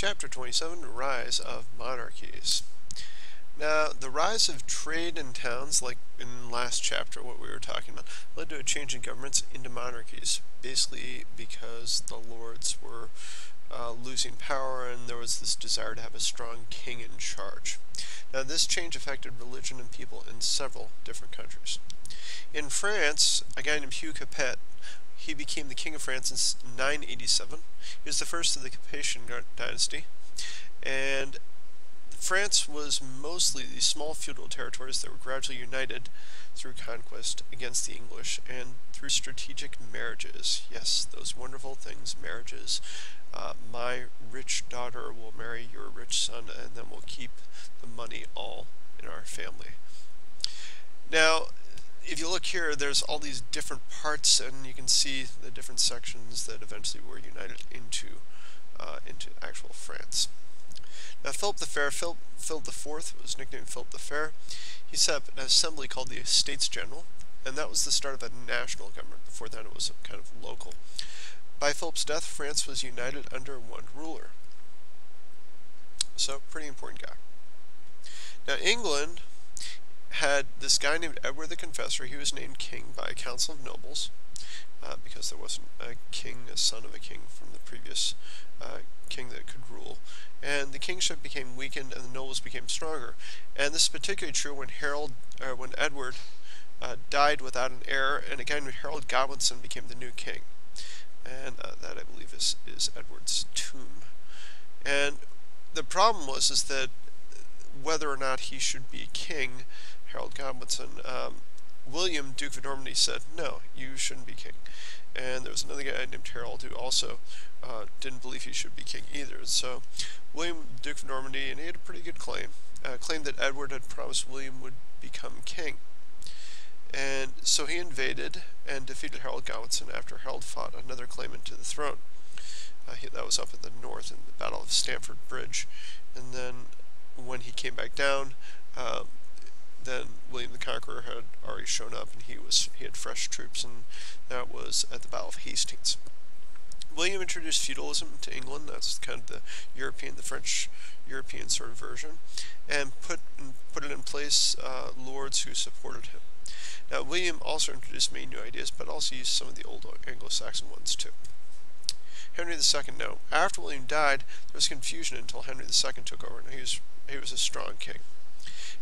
Chapter 27, Rise of Monarchies. Now, the rise of trade in towns, like in the last chapter, what we were talking about, led to a change in governments into monarchies, basically because the lords were losing power and there was this desire to have a strong king in charge. Now, this change affected religion and people in several different countries. In France, a guy named Hugh Capet, he became the king of France in 987. He was the first of the Capetian dynasty, and France was mostly these small feudal territories that were gradually united through conquest against the English and through strategic marriages. Yes, those wonderful things, marriages. My rich daughter will marry your rich son, and then we'll keep the money all in our family. Now, if you look here, there's all these different parts, and you can see the different sections that eventually were united into actual France. Now, Philip the Fair, Philip IV was nicknamed Philip the Fair. He set up an assembly called the Estates General, and that was the start of a national government. Before then, it was kind of local. By Philip's death, France was united under one ruler. So, pretty important guy. Now, England had this guy named Edward the Confessor. He was named king by a council of nobles because there wasn't a king, a son of a king from the previous king that could rule. And the kingship became weakened and the nobles became stronger. And this is particularly true when Edward died without an heir, and a guy named Harold Godwinson became the new king. And that, I believe, is Edward's tomb. And the problem was that whether or not he should be king, Harold Godwinson, William, Duke of Normandy, said, no, you shouldn't be king. And there was another guy named Harold who also didn't believe he should be king either. So William, Duke of Normandy, and he had a pretty good claim, claimed that Edward had promised William would become king. And so he invaded and defeated Harold Godwinson after Harold fought another claimant to the throne. That was up in the north in the Battle of Stamford Bridge. And then when he came back down, then William the Conqueror had already shown up, and he had fresh troops, and that was at the Battle of Hastings. William introduced feudalism to England. That's kind of the French European sort of version, and put it in place lords who supported him. Now, William also introduced many new ideas, but also used some of the old Anglo-Saxon ones too. Henry II. Now, after William died, there was confusion until Henry II took over. Now, he was a strong king.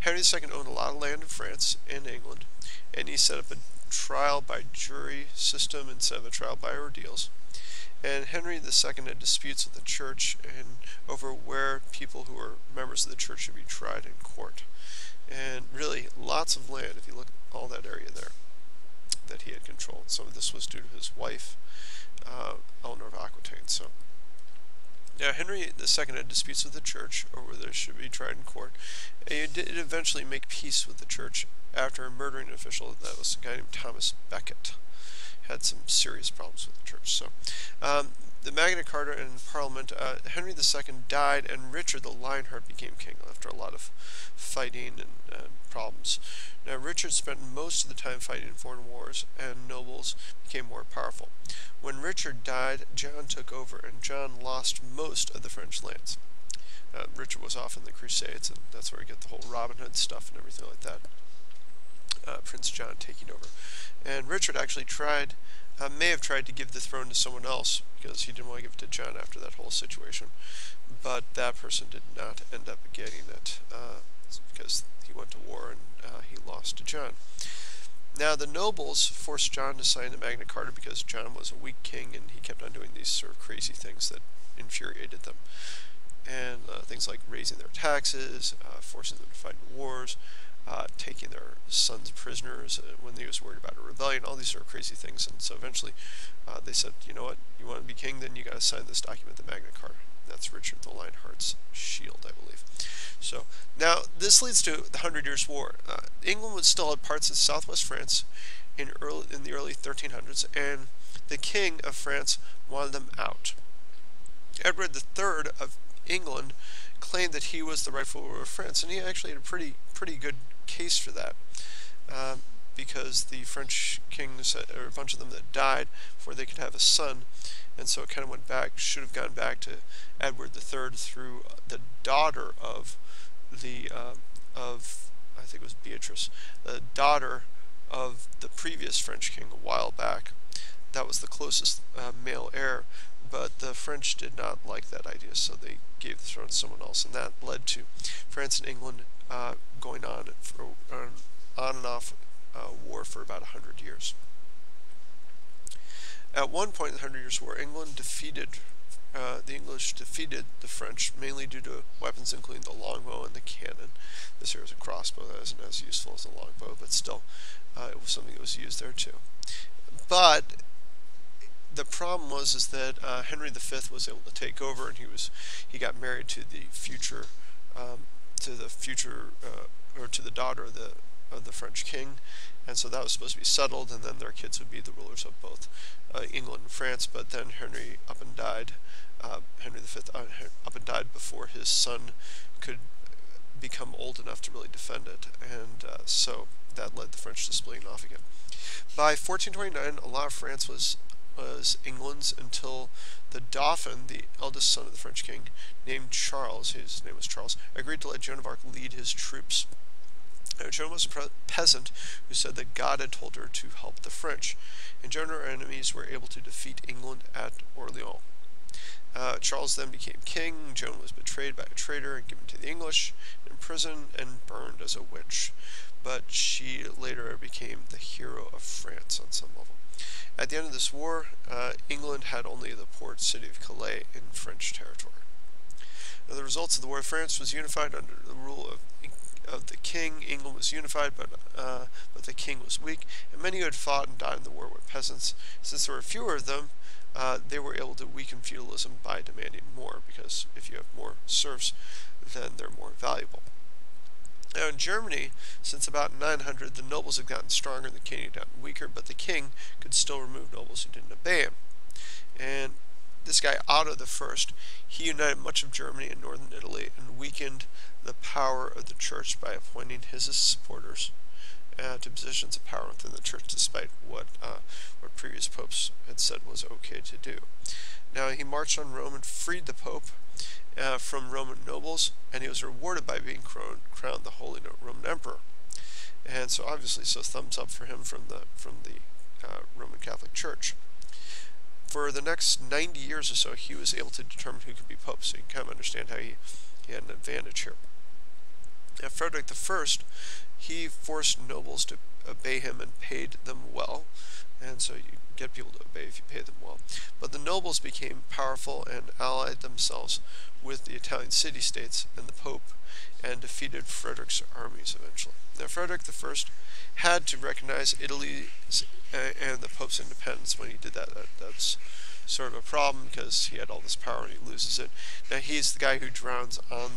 Henry II owned a lot of land in France and England, and he set up a trial by jury system instead of a trial by ordeals. And Henry II had disputes with the church and over where people who were members of the church should be tried in court. And really, lots of land, if you look at all that area there, that he had controlled. Some of this was due to his wife, Eleanor of Aquitaine. So, now, Henry II had disputes with the church over whether they should be tried in court. And he did eventually make peace with the church after murdering an official. That was a guy named Thomas Becket. Had some serious problems with the church. So, the Magna Carta and Parliament, Henry II died, and Richard the Lionheart became king after a lot of fighting and problems. Now, Richard spent most of the time fighting in foreign wars, and nobles became more powerful. When Richard died, John took over, and John lost most of the French lands. Richard was off in the Crusades, and that's where we get the whole Robin Hood stuff and everything like that. Prince John taking over. And Richard actually may have tried to give the throne to someone else because he didn't want to give it to John after that whole situation. But that person did not end up getting it because he went to war and he lost to John. Now, the nobles forced John to sign the Magna Carta because John was a weak king and he kept on doing these sort of crazy things that infuriated them. And things like raising their taxes, forcing them to fight in wars, taking their sons prisoners when they was worried about a rebellion, all these sort of crazy things. And so eventually they said, you know what, you want to be king, then you got to sign this document, the Magna Carta. That's Richard the Lionheart's shield, I believe. So now this leads to the 100 Years' War. England would still have parts of southwest France in the early 1300s, and the king of France wanted them out. Edward III of England claimed that he was the rightful ruler of France, and he actually had a pretty good case for that. because the French kings, or a bunch of them, that died before they could have a son, and so it kind of went back, should have gone back to Edward III through the daughter of I think it was Beatrice, the daughter of the previous French king a while back. That was the closest male heir, but the French did not like that idea, so they gave the throne to someone else, and that led to France and England going on and off war for about 100 years. At one point in the 100 Years' War, the English defeated the French, mainly due to weapons including the longbow and the cannon. This here is a crossbow that isn't as useful as a longbow, but still, it was something that was used there too. But the problem was that Henry V was able to take over, and he got married to the future or to the daughter of the French king, and so that was supposed to be settled, and then their kids would be the rulers of both England and France. But then Henry up and died. Henry V up and died before his son could become old enough to really defend it, and so that led the French to splitting off again. By 1429, a lot of France was England's, until the Dauphin, the eldest son of the French king, named Charles, his name was Charles, agreed to let Joan of Arc lead his troops. Joan was a peasant who said that God had told her to help the French, and Joan and her enemies were able to defeat England at Orleans. Charles then became king. Joan was betrayed by a traitor and given to the English, imprisoned, and burned as a witch. But she later became the hero of France on some level. At the end of this war, England had only the port city of Calais in French territory. Now, the results of the war, France was unified under the rule of the king. England was unified, but the king was weak, and many who had fought and died in the war were peasants. Since there were fewer of them, they were able to weaken feudalism by demanding more, because if you have more serfs, then they're more valuable. Now in Germany, since about 900, the nobles had gotten stronger and the king had gotten weaker, but the king could still remove nobles who didn't obey him. And this guy, Otto I, he united much of Germany and northern Italy and weakened the power of the church by appointing his supporters to positions of power within the church, despite what previous popes had said was okay to do. Now he marched on Rome and freed the pope from Roman nobles, and he was rewarded by being crowned the Holy Roman Emperor. And so obviously, thumbs up for him from the Roman Catholic Church. For the next 90 years or so, he was able to determine who could be pope, so you can kind of understand how he had an advantage here. Now, Frederick I, he forced nobles to obey him and paid them well, and so you get people to obey if you pay them well. But the nobles became powerful and allied themselves with the Italian city-states and the Pope, and defeated Frederick's armies eventually. Now, Frederick I had to recognize Italy's and the Pope's independence. When he did that, that's sort of a problem, because he had all this power and he loses it. Now, he's the guy who drowns on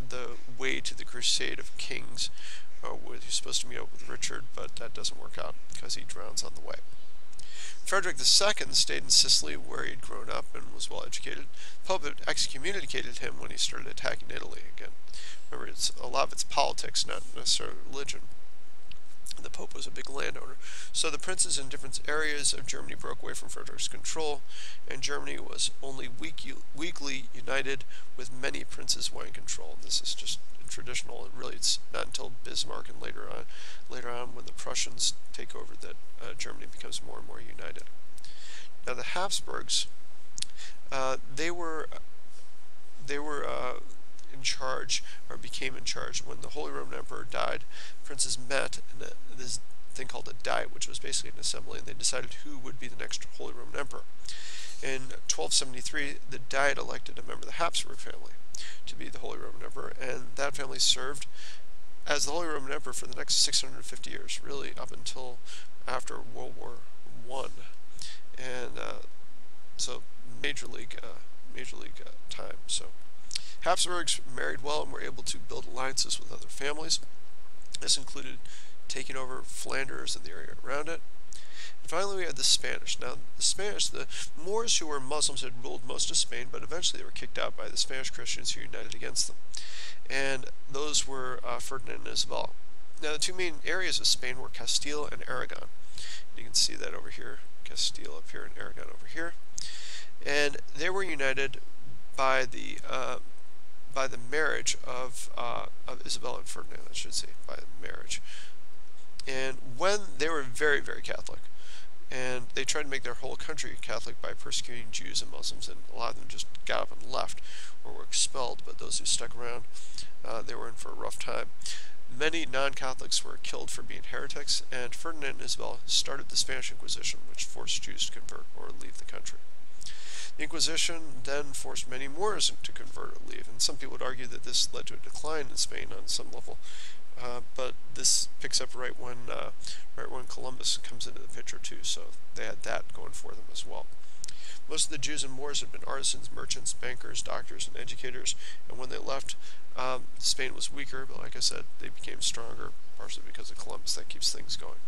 the way to the Crusade of Kings, where he's supposed to meet up with Richard, but that doesn't work out because he drowns on the way. Frederick II stayed in Sicily, where he had grown up and was well educated. The Pope had excommunicated him when he started attacking Italy again. Remember, a lot of it's politics, not necessarily religion. The Pope was a big landowner. So the princes in different areas of Germany broke away from Frederick's control, and Germany was only weakly united, with many princes wanting control. This is just traditional, and really it's not until Bismarck and later on when the Prussians take over that Germany becomes more and more united. Now the Hapsburgs, they were in charge, or became in charge, when the Holy Roman Emperor died. Princes met in this thing called a Diet, which was basically an assembly, and they decided who would be the next Holy Roman Emperor. In 1273, the Diet elected a member of the Hapsburg family to be the Holy Roman Emperor, and that family served as the Holy Roman Emperor for the next 650 years, really up until after World War I, and so major league time. So Habsburgs married well and were able to build alliances with other families. This included taking over Flanders and the area around it. And finally, we had the Spanish. Now, the Spanish, the Moors, who were Muslims, had ruled most of Spain, but eventually they were kicked out by the Spanish Christians who united against them. And those were Ferdinand and Isabel. Now, the two main areas of Spain were Castile and Aragon. You can see that over here, Castile up here and Aragon over here. And they were united by the marriage of Isabella and Ferdinand, I should say, by marriage. And when they were very, very Catholic, and they tried to make their whole country Catholic by persecuting Jews and Muslims, and a lot of them just got up and left or were expelled, but those who stuck around, they were in for a rough time. Many non-Catholics were killed for being heretics, and Ferdinand and Isabel started the Spanish Inquisition, which forced Jews to convert or leave the country. The Inquisition then forced many Moors to convert or leave, and some people would argue that this led to a decline in Spain on some level, but this picks up right when Columbus comes into the picture too, so they had that going for them as well. Most of the Jews and Moors had been artisans, merchants, bankers, doctors, and educators, and when they left, Spain was weaker, but like I said, they became stronger, partially because of Columbus. That keeps things going.